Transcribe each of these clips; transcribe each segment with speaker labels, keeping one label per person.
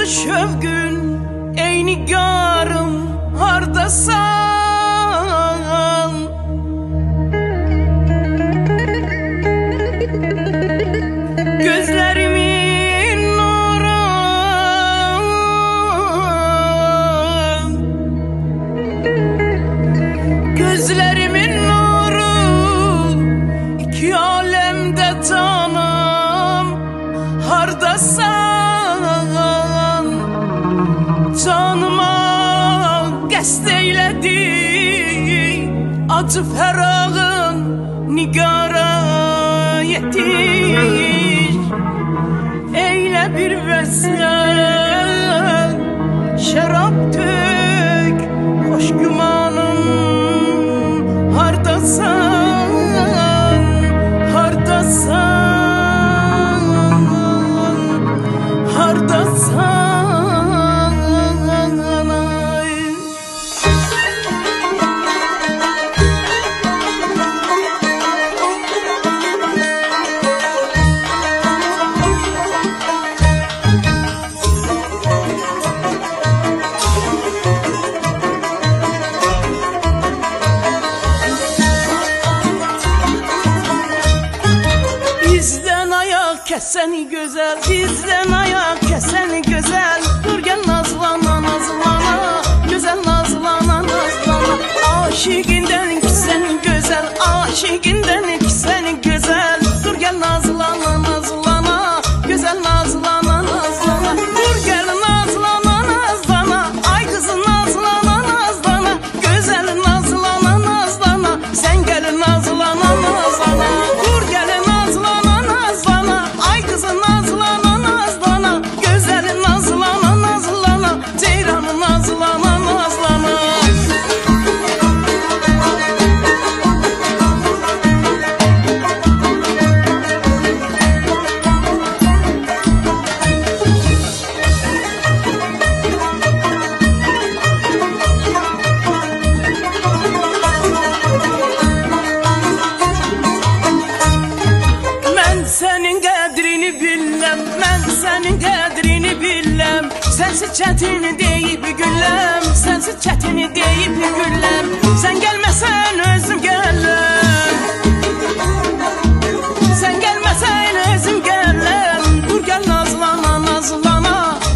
Speaker 1: Şövgün ey nigarım hardasan, gözlerimin nuru, gözlerimin nuru, iki alemde tanım hardasan. Canıma qəsd eylədi acı fərağın nigara yetir. Eylə bir vəsl şərab tök xoş gümanım hardasan, hardasan, hardasan. Bizden ayak kesen güzel, bizden ayak kesen güzel. Dur gel nazlana nazlana, güzel nazlana nazlana. Aşiqinden kisen güzel, aşiqinden kisen güzel. Dur gel nazlana nazlana, güzel nazlana nazlana. Dur gel nazlana nazlana, ay kızı nazlana nazlana. Güzel nazlana nazlana, sen gel nazlana nazlana. Dur gel nazlana nazlana, ay kızı nazlana nazlana. Güzel nazlana nazlana, ceyran nazlana nazlana. Ben senin qədrini biləm, mən sənin qədrini biləm. Sensiz çətini deyib gülləm, sensiz çətini deyib gülləm. Sen gelmesen özüm gələm, sen gelmesen özüm gələm. Dur gel nazlana nazlana,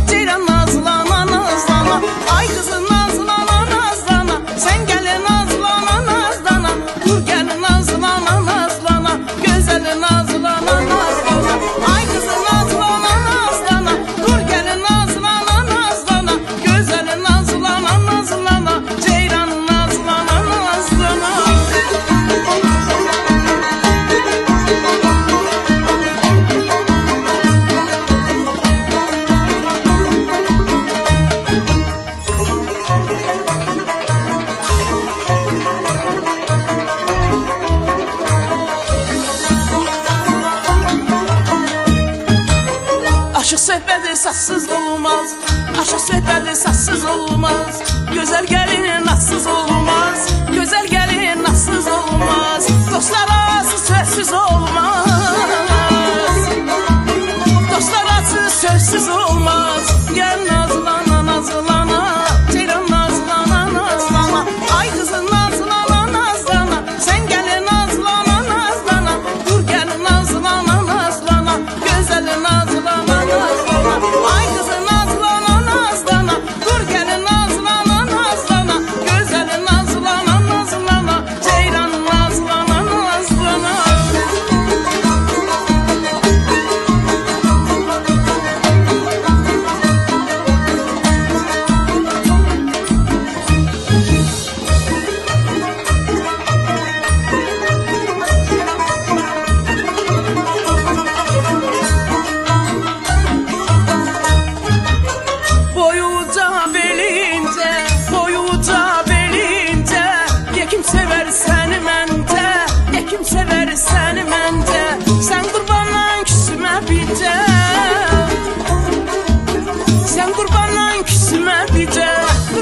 Speaker 1: ceyran nazlana nazlana. Ay kızı nazlana nazlana, sen gel nazlana nazlana. Dur gel nazlana nazlana, güzel nazlana nazlana. Ay kızı nazlana nazlana, dur gel nazlana nazlana. Güzel nazlana nazlana, ceyran nazlana nazlana. Aşık söhbəti sassız olmaz, aşık söhbəti sassız olmaz. Güzel gelin nassız olmaz, güzel gelin nassız olmaz. Dostlar arası sözsüz olmaz, dostlar arası sözsüz olmaz. Gel nazlana nazlana, ceyran nazlana nazlana. Ay kızı nazlana nazlana, sen gel nazlana nazlana. Dur gel nazlana nazlana, güzel nazlana nazlana. Ay kızı nazlana nazlana, dur gel nazlana nazlana. Güzel nazlana nazlana, ceyran nazlana nazlana.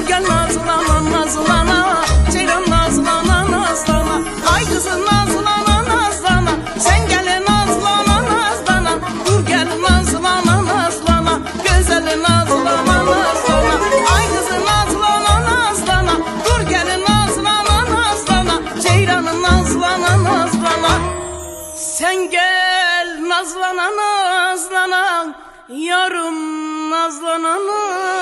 Speaker 1: dur gel nazlana nazlana, ceylan nazlana nazlana. Ay kızım nazlana nazlana, sen gel nazlana nazlana, dur gel nazlana nazlana, güzel nazlana nazlana. Ay kızım nazlana nazlana, dur gel nazlana nazlana, ceylan nazlana nazlana. Sen gel nazlana nazlana, yarım nazlana nazlana.